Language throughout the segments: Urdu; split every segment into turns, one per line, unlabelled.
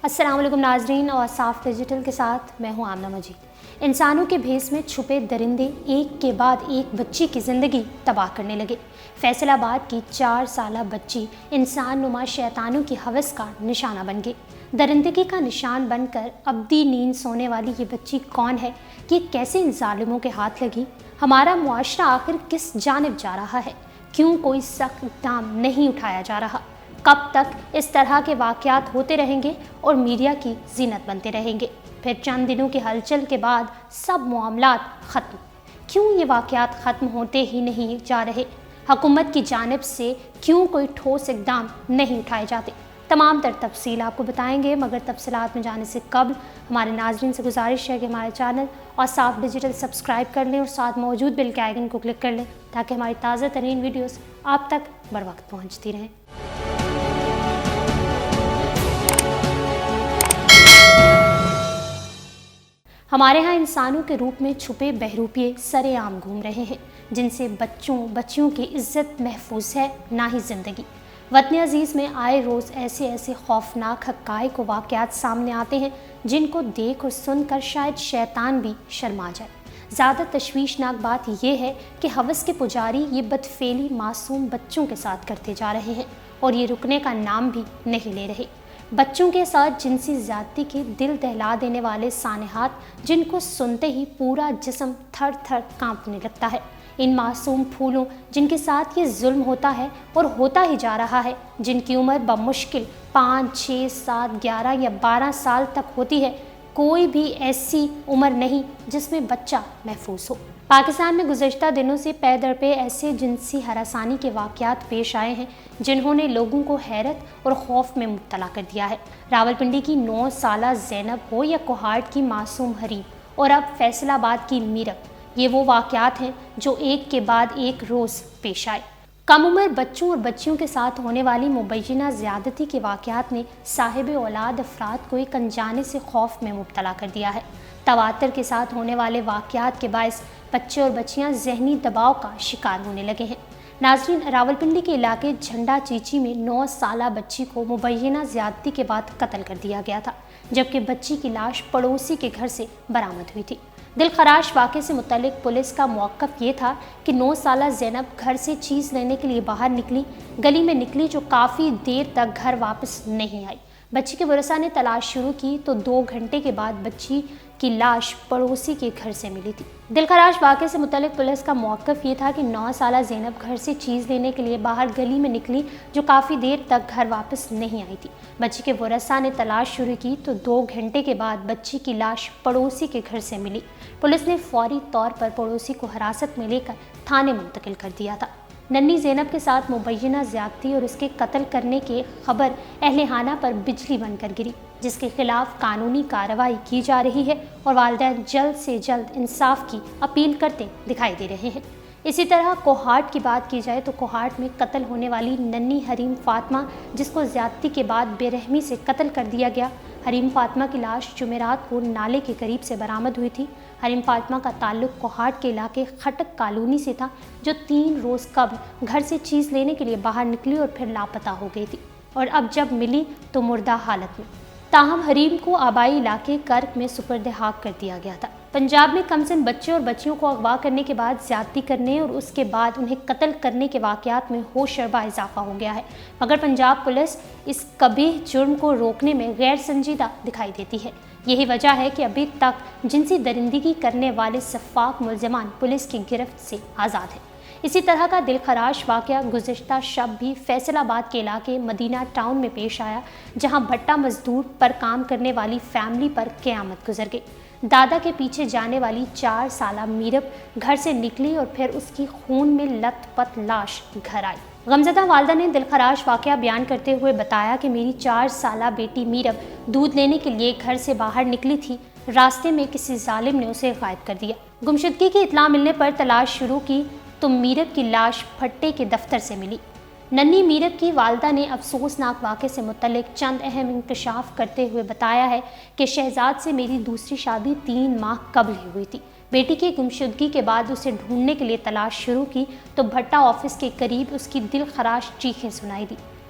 السلام علیکم ناظرین، اور صاف ڈیجیٹل کے ساتھ میں ہوں آمنہ مجید۔ انسانوں کے بھیس میں چھپے درندے ایک کے بعد ایک بچی کی زندگی تباہ کرنے لگے۔ فیصل آباد کی 4 سالہ بچی انسان نما شیطانوں کی ہوس کا نشانہ بن گئی۔ درندگی کا نشان بن کر ابدی نیند سونے والی یہ بچی کون ہے؟ یہ کیسے ان ظالموں کے ہاتھ لگی؟ ہمارا معاشرہ آخر کس جانب جا رہا ہے؟ کیوں کوئی سخت اقدام نہیں اٹھایا جا رہا؟ کب تک اس طرح کے واقعات ہوتے رہیں گے اور میڈیا کی زینت بنتے رہیں گے؟ پھر چند دنوں کی ہلچل کے بعد سب معاملات ختم۔ کیوں یہ واقعات ختم ہوتے ہی نہیں جا رہے؟ حکومت کی جانب سے کیوں کوئی ٹھوس اقدام نہیں اٹھائے جاتے؟ تمام تر تفصیل آپ کو بتائیں گے، مگر تفصیلات میں جانے سے قبل ہمارے ناظرین سے گزارش ہے کہ ہمارے چینل اور صاف ڈیجیٹل سبسکرائب کر لیں اور ساتھ موجود بیل کے آئیکن کو کلک کر لیں تاکہ ہماری تازہ ترین ویڈیوز آپ تک بر وقت پہنچتی رہیں۔ ہمارے ہاں انسانوں کے روپ میں چھپے بہروپیے سر عام گھوم رہے ہیں، جن سے بچیوں کی عزت محفوظ ہے نہ ہی زندگی۔ وطن عزیز میں آئے روز ایسے خوفناک حقائق و واقعات سامنے آتے ہیں جن کو دیکھ اور سن کر شاید شیطان بھی شرما جائے۔ زیادہ تشویشناک بات یہ ہے کہ ہوس کے پجاری یہ بدفعلی معصوم بچوں کے ساتھ کرتے جا رہے ہیں اور یہ رکنے کا نام بھی نہیں لے رہے۔ بچوں کے ساتھ جنسی زیادتی کے دل دہلا دینے والے سانحات جن کو سنتے ہی پورا جسم تھر تھر کانپنے لگتا ہے۔ ان معصوم پھولوں جن کے ساتھ یہ ظلم ہوتا ہے اور ہوتا ہی جا رہا ہے، جن کی عمر بمشکل 5، 6، 7، 11 یا 12 سال تک ہوتی ہے، کوئی بھی ایسی عمر نہیں جس میں بچہ محفوظ ہو۔ پاکستان میں گزشتہ دنوں سے پے در پے ایسے جنسی ہراسانی کے واقعات پیش آئے ہیں جنہوں نے لوگوں کو حیرت اور خوف میں مبتلا کر دیا ہے۔ راولپنڈی کی 9 سالہ زینب ہو یا کوہاٹ کی معصوم حریم اور اب فیصل آباد کی میرب، یہ وہ واقعات ہیں جو ایک کے بعد ایک روز پیش آئے۔ کم عمر بچوں اور بچیوں کے ساتھ ہونے والی مبینہ زیادتی کے واقعات نے صاحب اولاد افراد کو ایک انجانے سے خوف میں مبتلا کر دیا ہے۔ تواتر کے ساتھ ہونے والے واقعات کے باعث بچے اور بچیاں ذہنی دباؤ کا شکار ہونے لگے ہیں۔ ناظرین، راولپنڈی کے علاقے جھنڈا چیچی میں 9 سالہ بچی کو مبینہ زیادتی کے بعد قتل کر دیا گیا تھا، جبکہ بچی کی لاش پڑوسی کے گھر سے برآمد ہوئی تھی۔ دل خراش واقعے سے متعلق پولیس کا موقف یہ تھا کہ 9 سالہ زینب گھر سے چیز لینے کے لیے باہر نکلی، گلی میں نکلی جو کافی دیر تک گھر واپس نہیں آئی۔ بچی کے ورثاء نے تلاش شروع کی تو 2 گھنٹے کے بعد بچی کی لاش پڑوسی کے گھر سے ملی تھی۔ دل خراش واقعے سے متعلق پولیس کا موقف یہ تھا کہ 9 سالہ زینب گھر سے چیز لینے کے لیے باہر گلی میں نکلی جو کافی دیر تک گھر واپس نہیں آئی تھی۔ بچی کے ورثاء نے تلاش شروع کی تو 2 گھنٹے کے بعد بچی کی لاش پڑوسی کے گھر سے ملی۔ پولیس نے فوری طور پر پڑوسی کو حراست میں لے کر تھانے منتقل کر دیا تھا۔ ننھی زینب کے ساتھ مبینہ زیادتی اور اس کے قتل کرنے کی خبر اہل خانہ پر بجلی بن کر گری، جس کے خلاف قانونی کارروائی کی جا رہی ہے اور والدین جلد سے جلد انصاف کی اپیل کرتے دکھائی دے رہے ہیں۔ اسی طرح کوہاٹ کی بات کی جائے تو کوہاٹ میں قتل ہونے والی ننھی حریم فاطمہ، جس کو زیادتی کے بعد بے رحمی سے قتل کر دیا گیا۔ حریم فاطمہ کی لاش جمعرات کو نالے کے قریب سے برآمد ہوئی تھی۔ حریم فاطمہ کا تعلق کوہاٹ کے علاقے خٹک کالونی سے تھا، جو 3 روز قبل گھر سے چیز لینے کے لیے باہر نکلی اور پھر لاپتہ ہو گئی تھی، اور اب جب ملی تو مردہ حالت میں۔ تاہم حریم کو آبائی علاقے کرک میں سپرد خاک کر دیا گیا تھا۔ پنجاب میں کمسن بچے اور بچیوں کو اغوا کرنے کے بعد زیادتی کرنے اور اس کے بعد انہیں قتل کرنے کے واقعات میں ہوشربا اضافہ ہو گیا ہے، مگر پنجاب پولیس اس قبیح جرم کو روکنے میں غیر سنجیدہ دکھائی دیتی ہے۔ یہی وجہ ہے کہ ابھی تک جنسی درندگی کرنے والے سفاک ملزمان پولیس کی گرفت سے آزاد ہیں۔ اسی طرح کا دل خراش واقعہ گزشتہ شب بھی فیصل آباد کے علاقے مدینہ ٹاؤن میں پیش آیا، جہاں بھٹا مزدور پر کام کرنے والی فیملی پر قیامت گزر گئی۔ دادا کے پیچھے جانے والی 4 سالہ میرب گھر سے نکلی اور پھر اس کی خون میں لت پت لاش گھر آئی۔ غمزدہ والدہ نے دل خراش واقعہ بیان کرتے ہوئے بتایا کہ میری 4 سالہ بیٹی میرب دودھ لینے کے لیے گھر سے باہر نکلی تھی، راستے میں کسی ظالم نے اسے غائب کر دیا۔ گمشدگی کی اطلاع ملنے پر تلاش شروع کی تو میرب کی لاش پھٹے کے دفتر سے ملی۔ ننھی میرب کی والدہ نے افسوسناک واقعے سے متعلق چند اہم انکشاف کرتے ہوئے بتایا ہے کہ شہزاد سے میری دوسری شادی 3 ماہ قبل ہی ہوئی تھی۔ بیٹی کی گمشدگی کے بعد اسے ڈھونڈنے کے لیے تلاش شروع کی تو بھٹا آفس کے قریب اس کی دل خراش چیخیں سنائی دی۔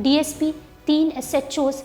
DSP, 3 SHOs